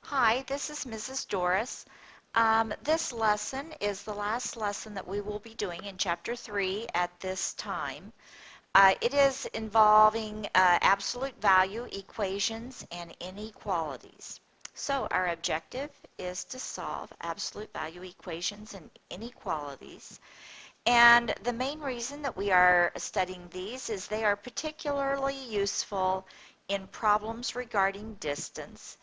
Hi, this is Mrs. Doris. This lesson is the last lesson that we will be doing in Chapter 3 at this time. It is involving absolute value equations and inequalities. So our objective is to solve absolute value equations and inequalities. And the main reason that we are studying these is they are particularly useful in problems regarding distance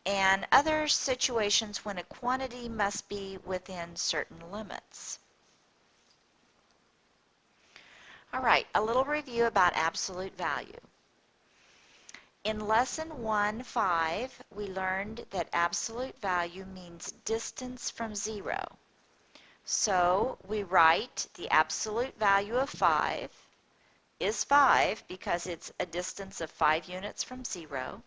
and other situations when a quantity must be within certain limits. All right, a little review about absolute value. In Lesson 1.5, we learned that absolute value means distance from zero. So we write the absolute value of 5 is 5 because it's a distance of 5 units from zero.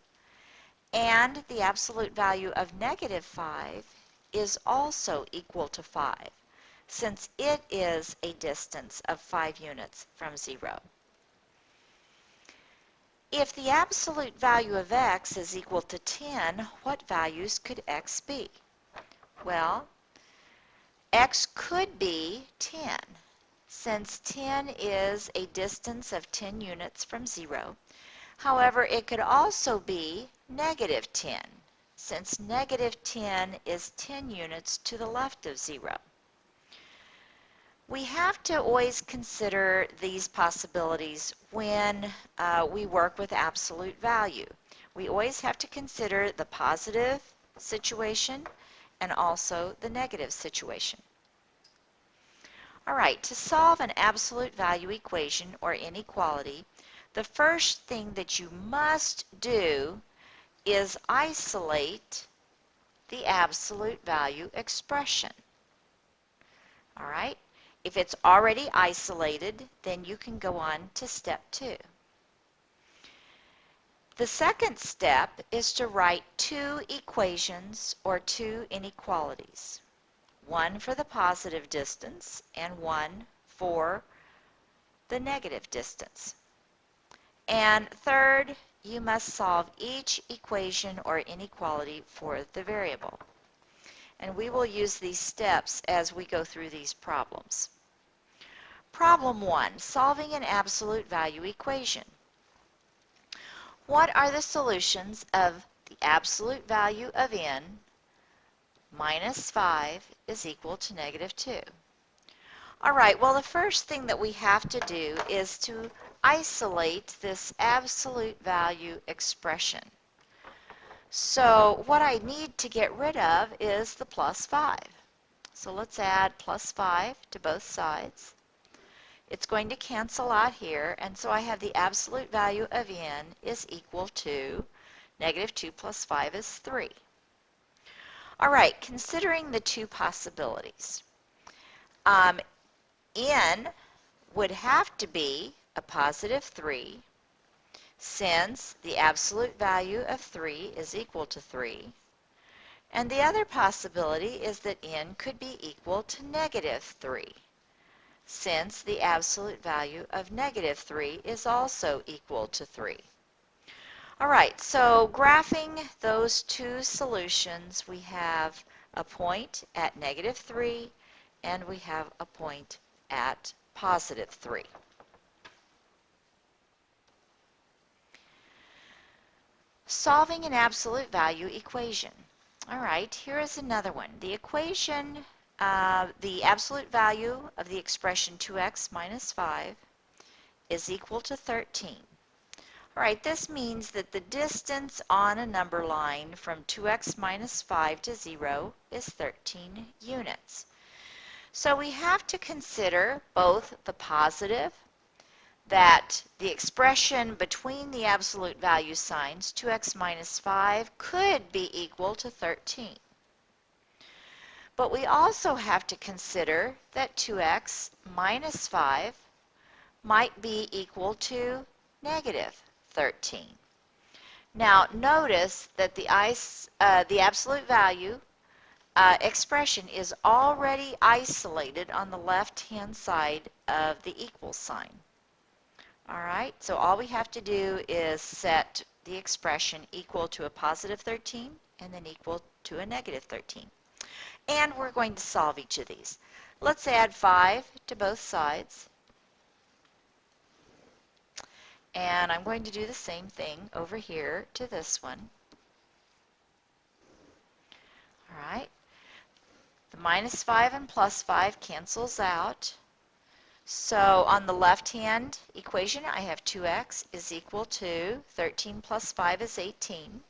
And the absolute value of negative 5 is also equal to 5, since it is a distance of 5 units from 0. If the absolute value of x is equal to 10, what values could x be? Well, x could be 10, since 10 is a distance of 10 units from 0. However, it could also be negative 10, since negative 10 is 10 units to the left of 0. We have to always consider these possibilities when we work with absolute value. We always have to consider the positive situation and also the negative situation. All right, to solve an absolute value equation or inequality, the first thing that you must do is isolate the absolute value expression. All right? If it's already isolated, then you can go on to step 2. The second step is to write two equations or two inequalities, one for the positive distance and one for the negative distance. And third, you must solve each equation or inequality for the variable. And we will use these steps as we go through these problems. Problem 1, solving an absolute value equation. What are the solutions of the absolute value of n minus 5 is equal to negative 2? All right, well, the first thing that we have to do is to isolate this absolute value expression. So what I need to get rid of is the plus 5. So let's add plus 5 to both sides. It's going to cancel out here, and so I have the absolute value of n is equal to negative 2 plus 5 is 3. All right, considering the two possibilities, n would have to be a positive 3, since the absolute value of 3 is equal to 3. And the other possibility is that n could be equal to negative 3, since the absolute value of negative 3 is also equal to 3. All right, so graphing those two solutions, we have a point at negative 3 and we have a point at positive 3. Solving an absolute value equation. All right, here is another one. The equation, the absolute value of the expression 2x minus 5 is equal to 13. All right, this means that the distance on a number line from 2x minus 5 to 0 is 13 units. So we have to consider both the positive, that the expression between the absolute value signs, 2x minus 5, could be equal to 13. But we also have to consider that 2x minus 5 might be equal to negative 13. Now notice that the absolute value expression is already isolated on the left-hand side of the equal sign. All right, so all we have to do is set the expression equal to a positive 13 and then equal to a negative 13. And we're going to solve each of these. Let's add 5 to both sides. And I'm going to do the same thing over here to this one. All right, the minus 5 and plus 5 cancels out. So on the left-hand equation, I have 2x is equal to 13 plus 5 is 18.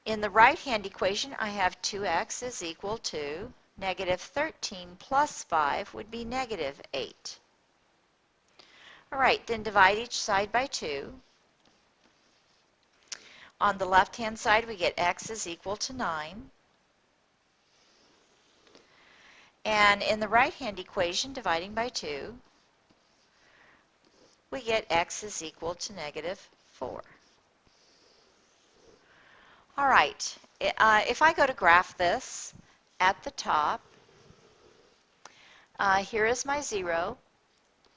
In the right-hand equation, I have 2x is equal to negative 13 plus 5 would be negative 8. All right, then divide each side by 2. On the left-hand side, we get x is equal to 9. And in the right-hand equation, dividing by 2, we get x is equal to negative 4. All right, if I go to graph this at the top, here is my 0,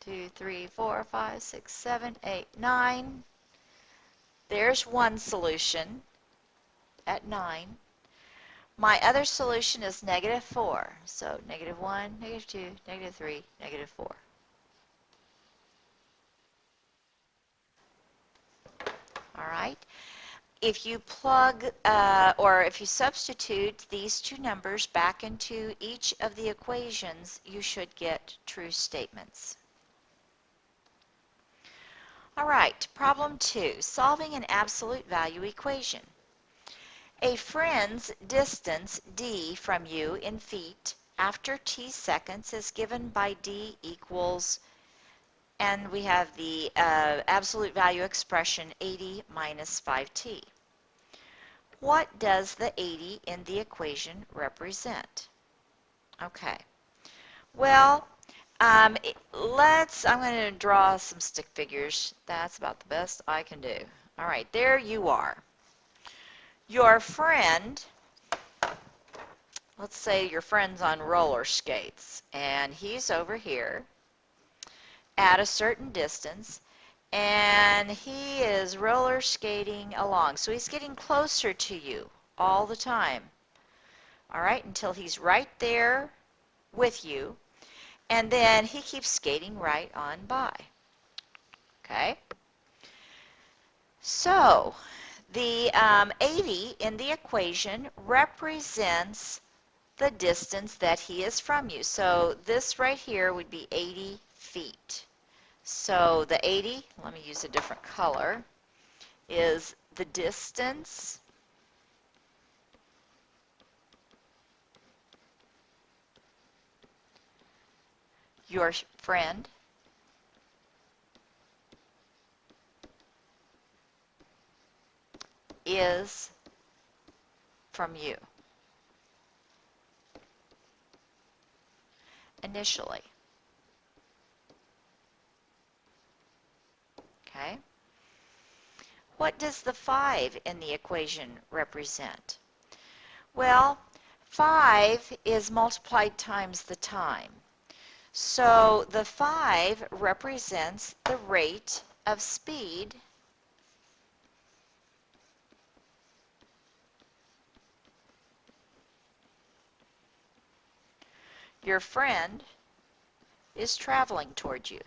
2, 3, 4, 5, 6, 7, 8, 9. There's one solution at 9. My other solution is negative 4. So negative 1, negative 2, negative 3, negative 4. All right. If you plug or if you substitute these two numbers back into each of the equations, you should get true statements. All right, problem 2, solving an absolute value equation. A friend's distance d from you in feet after t seconds is given by d equals, and we have the absolute value expression 80 minus 5t. What does the 80 in the equation represent? Okay, well, I'm going to draw some stick figures. That's about the best I can do. All right, there you are. Your friend, let's say your friend's on roller skates, and he's over here at a certain distance, and he is roller skating along. So he's getting closer to you all the time. All right, until he's right there with you, and then he keeps skating right on by. Okay? So the 80 in the equation represents the distance that he is from you. So this right here would be 80 feet. So the 80, let me use a different color, is the distance your friend is from you initially. Okay? What does the 5 in the equation represent? Well, 5 is multiplied times the time. So the 5 represents the rate of speed your friend is traveling toward you.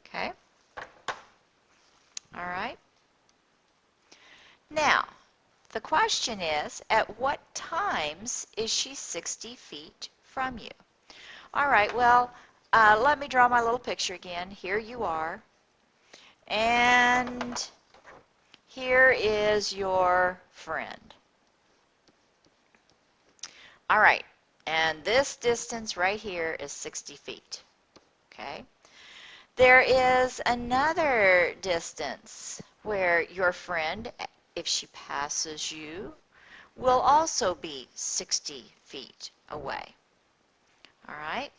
Okay? All right. Now, the question is, at what times is she 60 feet from you? All right, well, let me draw my little picture again. Here you are. And here is your friend. All right, and this distance right here is 60 feet. Okay? There is another distance where your friend, if she passes you, will also be 60 feet away. All right?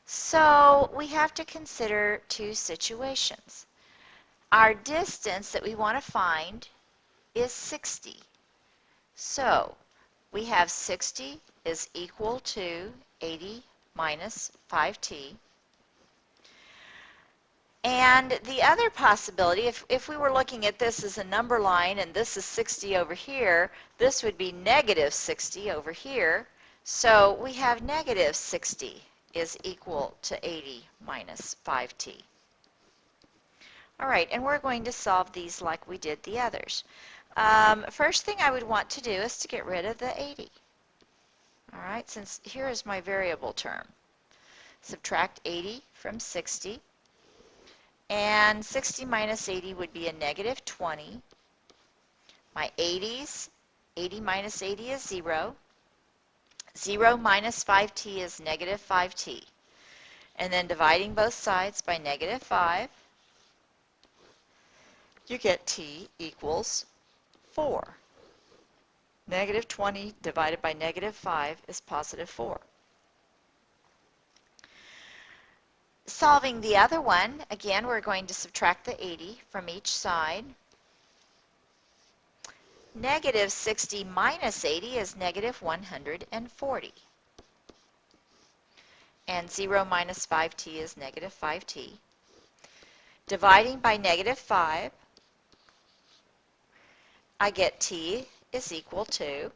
So we have to consider two situations. Our distance that we want to find is 60. So we have 60 is equal to 80 minus 5t. And the other possibility, if we were looking at this as a number line and this is 60 over here, this would be negative 60 over here. So we have negative 60 is equal to 80 minus 5t. All right, and we're going to solve these like we did the others. First thing I would want to do is to get rid of the 80. All right, since here is my variable term. Subtract 80 from 60. And 60 minus 80 would be a negative 20. My 80s, 80 minus 80 is 0. 0 minus 5t is negative 5t. And then dividing both sides by negative 5, you get t equals 4. Negative 20 divided by negative 5 is positive 4. Solving the other one, again, we're going to subtract the 80 from each side. Negative 60 minus 80 is negative 140. And 0 minus 5t is negative 5t. Dividing by negative 5, I get t is equal to,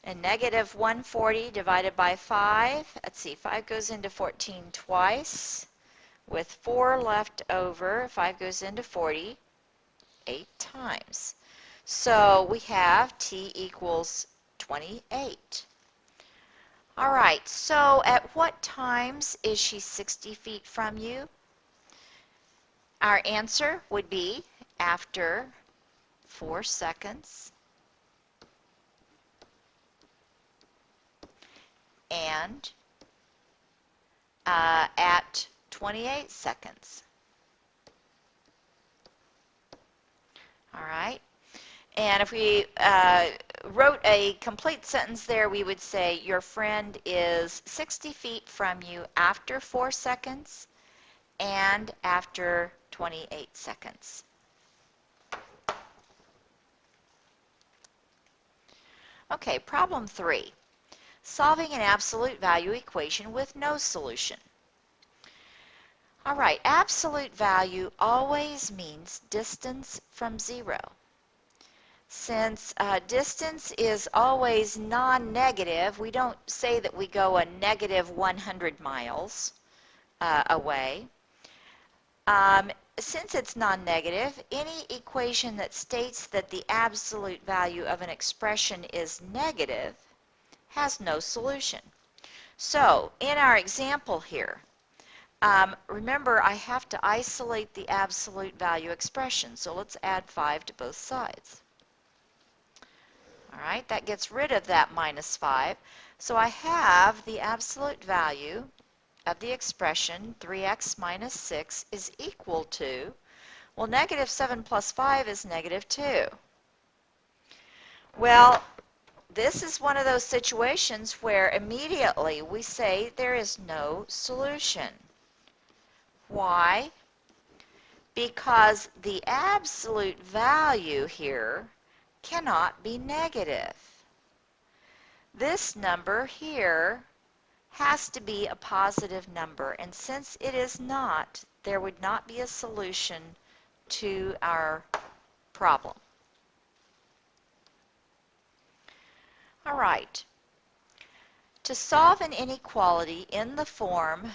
and negative 140 divided by 5, let's see, 5 goes into 14 twice. With 4 left over, 5 goes into 40 8 times. So we have t equals 28. All right, so at what times is she 60 feet from you? Our answer would be after 4 seconds and at 28 seconds. All right. And if we wrote a complete sentence there, we would say your friend is 60 feet from you after 4 seconds and after 28 seconds. Okay, problem 3. Solving an absolute value equation with no solution. All right, absolute value always means distance from 0. Since distance is always non-negative, we don't say that we go a negative 100 miles away. Since it's non-negative, any equation that states that the absolute value of an expression is negative has no solution. So, in our example here, remember I have to isolate the absolute value expression, so let's add 5 to both sides. All right, that gets rid of that minus 5. So I have the absolute value of the expression 3x minus 6 is equal to, well, negative 7 plus 5 is negative 2. Well, this is one of those situations where immediately we say there is no solution. Why? Because the absolute value here cannot be negative. This number here has to be a positive number, and since it is not, there would not be a solution to our problem. All right. To solve an inequality in the form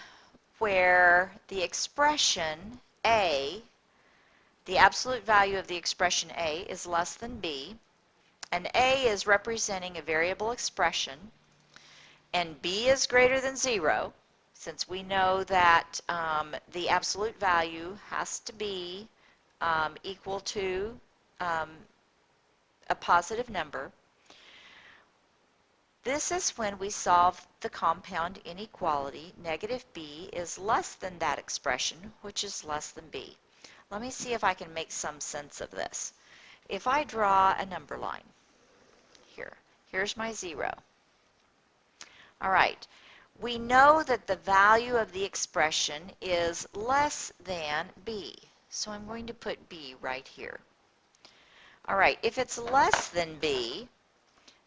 where the expression a, the absolute value of the expression a is less than b, and a is representing a variable expression, and b is greater than 0, since we know that the absolute value has to be equal to a positive number, this is when we solve the compound inequality. Negative b is less than that expression, which is less than b. Let me see if I can make some sense of this. If I draw a number line here, here's my 0. All right, we know that the value of the expression is less than b. So I'm going to put b right here. All right, if it's less than b,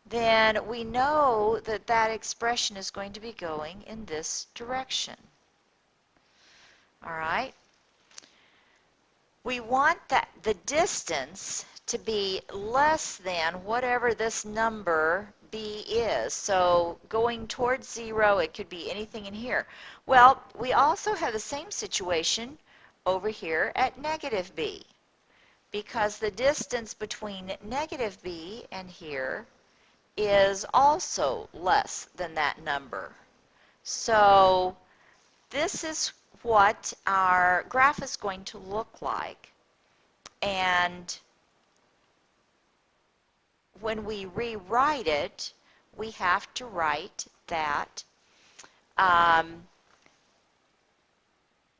then we know that that expression is going to be going in this direction. All right. We want the distance to be less than whatever this number b is. So going towards 0, it could be anything in here. Well, we also have the same situation over here at negative b, because the distance between negative b and here is also less than that number. So this is what our graph is going to look like. And when we rewrite it, we have to write that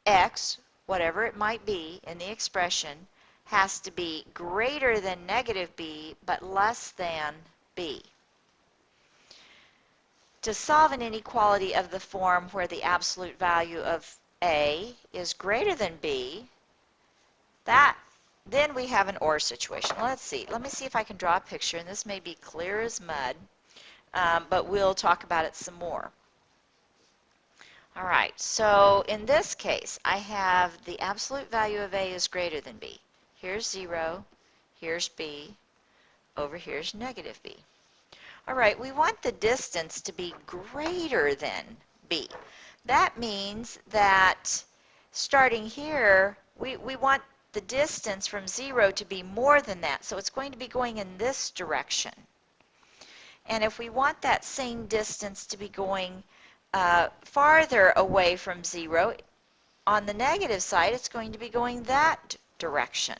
x, whatever it might be in the expression, has to be greater than negative b, but less than b. To solve an inequality of the form where the absolute value of a is greater than b, then we have an OR situation. Let's see. Let me see if I can draw a picture, and this may be clear as mud, but we'll talk about it some more. All right, so in this case, I have the absolute value of a is greater than b. Here's 0, here's b, over here's negative b. All right, we want the distance to be greater than b. That means that starting here, we want the distance from 0 to be more than that. So it's going to be going in this direction. And if we want that same distance to be going farther away from 0, on the negative side, it's going to be going that direction.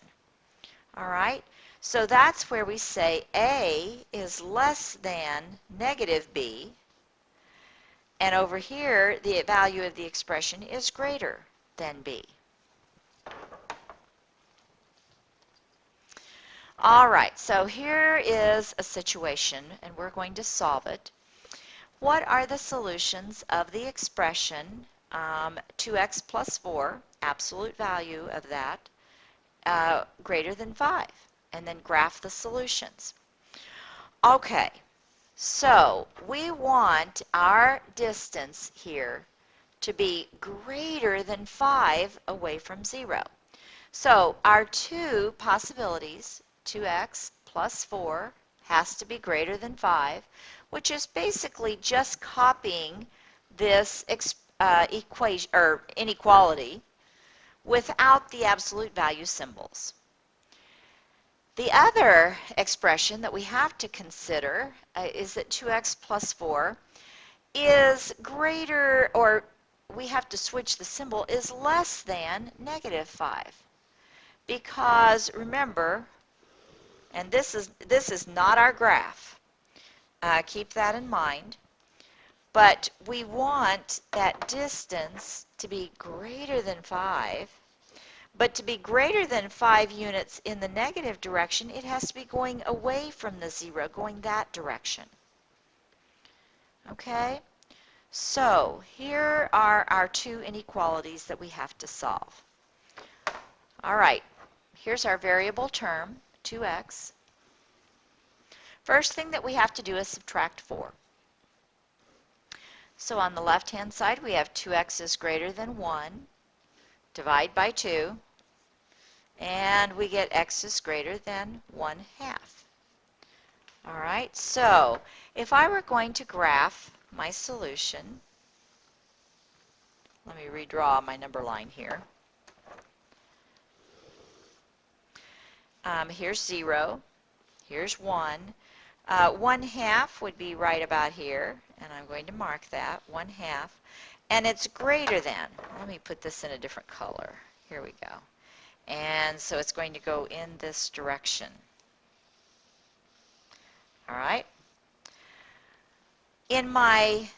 All right? So that's where we say a is less than negative b, and over here the value of the expression is greater than b. All right, so here is a situation, and we're going to solve it. What are the solutions of the expression 2x plus 4, absolute value of that, greater than 5? And then graph the solutions. Okay, so we want our distance here to be greater than 5 away from 0. So our two possibilities, 2x plus 4 has to be greater than 5, which is basically just copying this equation or inequality without the absolute value symbols. The other expression that we have to consider is that 2x plus 4 is greater, or we have to switch the symbol, is less than negative 5. Because remember, and this is not our graph, keep that in mind, but we want that distance to be greater than 5. But to be greater than 5 units in the negative direction, it has to be going away from the 0, going that direction. Okay? So here are our two inequalities that we have to solve. All right, here's our variable term, 2x. First thing that we have to do is subtract 4. So on the left-hand side, we have 2x is greater than 1. Divide by 2. And we get x is greater than 1/2. All right, so if I were going to graph my solution, let me redraw my number line here. Here's 0, here's 1. 1/2 would be right about here, and I'm going to mark that, 1/2. And it's greater than, let me put this in a different color. Here we go. And so it's going to go in this direction. All right. In my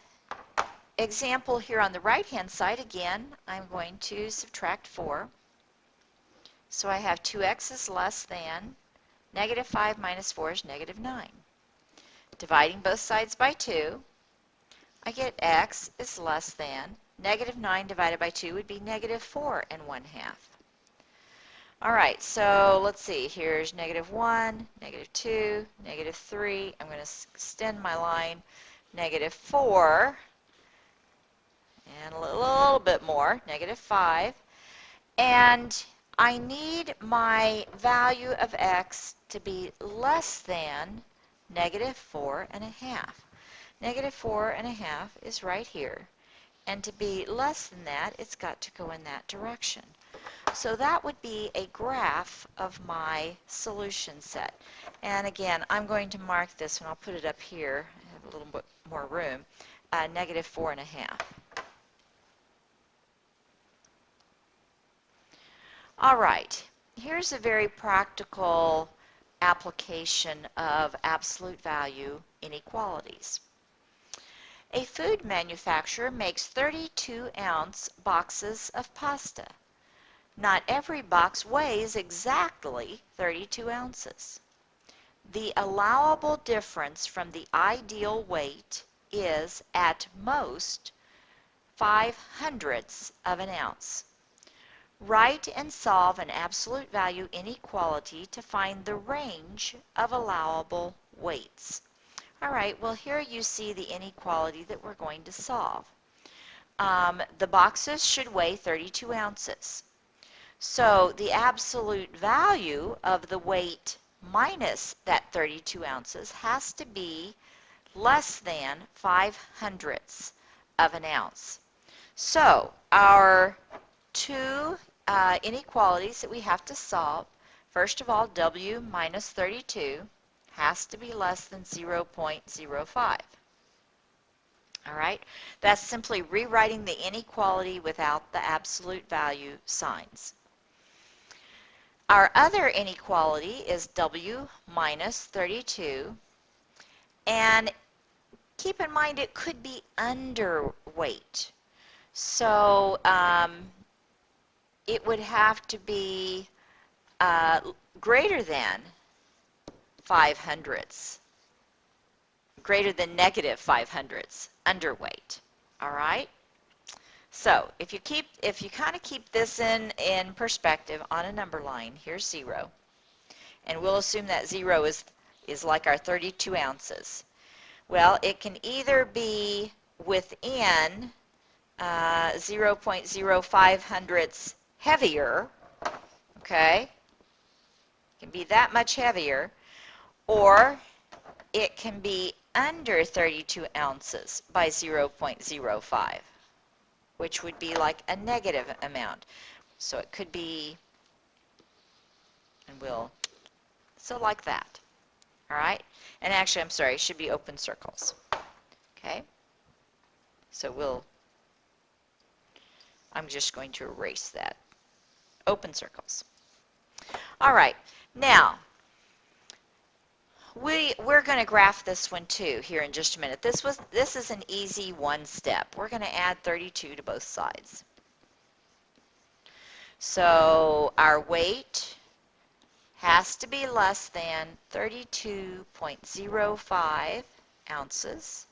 example here on the right-hand side, again, I'm going to subtract 4. So I have 2x is less than negative 5 minus 4 is negative 9. Dividing both sides by 2, I get x is less than, negative 9 divided by 2 would be negative 4 and 1/2. All right, so let's see. Here's negative 1, negative 2, negative 3. I'm going to extend my line. Negative 4, and a little bit more, negative 5. And I need my value of x to be less than negative 4.5. Negative 4.5 is right here. And to be less than that, it's got to go in that direction. So that would be a graph of my solution set. And again, I'm going to mark this, and I'll put it up here. I have a little bit more room. Negative 4.5. All right, here's a very practical application of absolute value inequalities. A food manufacturer makes 32-ounce boxes of pasta. Not every box weighs exactly 32 ounces. The allowable difference from the ideal weight is at most 5/100ths of an ounce. Write and solve an absolute value inequality to find the range of allowable weights. All right, well here you see the inequality that we're going to solve. The boxes should weigh 32 ounces. So the absolute value of the weight minus that 32 ounces has to be less than 5/100ths of an ounce. So our two inequalities that we have to solve, first of all, W minus 32 has to be less than 0.05. All right, that's simply rewriting the inequality without the absolute value signs. Our other inequality is W minus 32, and keep in mind it could be underweight. So it would have to be greater than 5/100ths, greater than negative 5/100ths, underweight. All right. So if you kind of keep this in perspective on a number line, here's 0, and we'll assume that 0 is like our 32 ounces. Well, it can either be within 0.05 heavier, okay? It can be that much heavier, or it can be under 32 ounces by 0.05, which would be like a negative amount. So it could be, and so like that. All right? And actually, I'm sorry, it should be open circles. Okay? So I'm just going to erase that. Open circles. All right. Now, we're going to graph this one too here in just a minute. This is an easy one step. We're going to add 32 to both sides. So our weight has to be less than 32.05 ounces.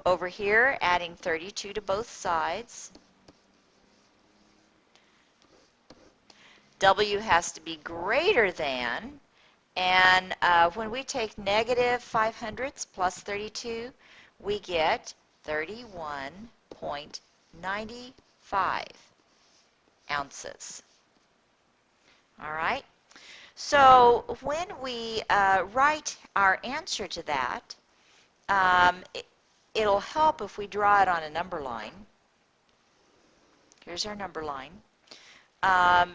Over here, adding 32 to both sides. W has to be greater than, and when we take negative 5/100ths plus 32, we get 31.95 ounces. All right? So when we write our answer to that, it'll help if we draw it on a number line. Here's our number line.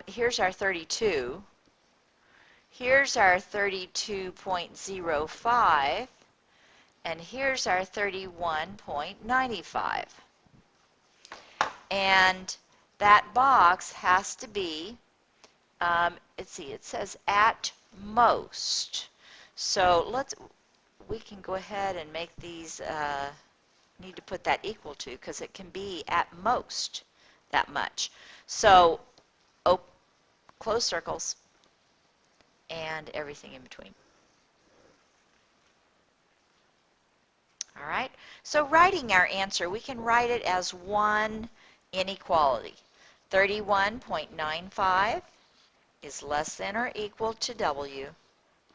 Here's our 32. Here's our 32.05. And here's our 31.95. And that box has to be, let's see, it says at most. So we can go ahead and make these, need to put that equal to, because it can be at most that much. So close circles and everything in between. All right, so writing our answer, we can write it as one inequality. 31.95 is less than or equal to W,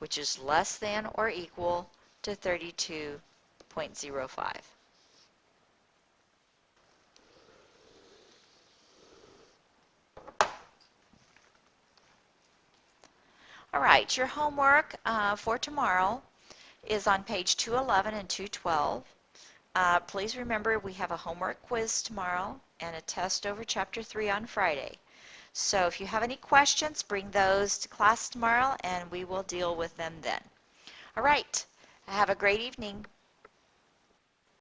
which is less than or equal to 32.05. All right, your homework for tomorrow is on page 211 and 212. Please remember we have a homework quiz tomorrow and a test over Chapter 3 on Friday. So if you have any questions, bring those to class tomorrow and we will deal with them then. All right, have a great evening.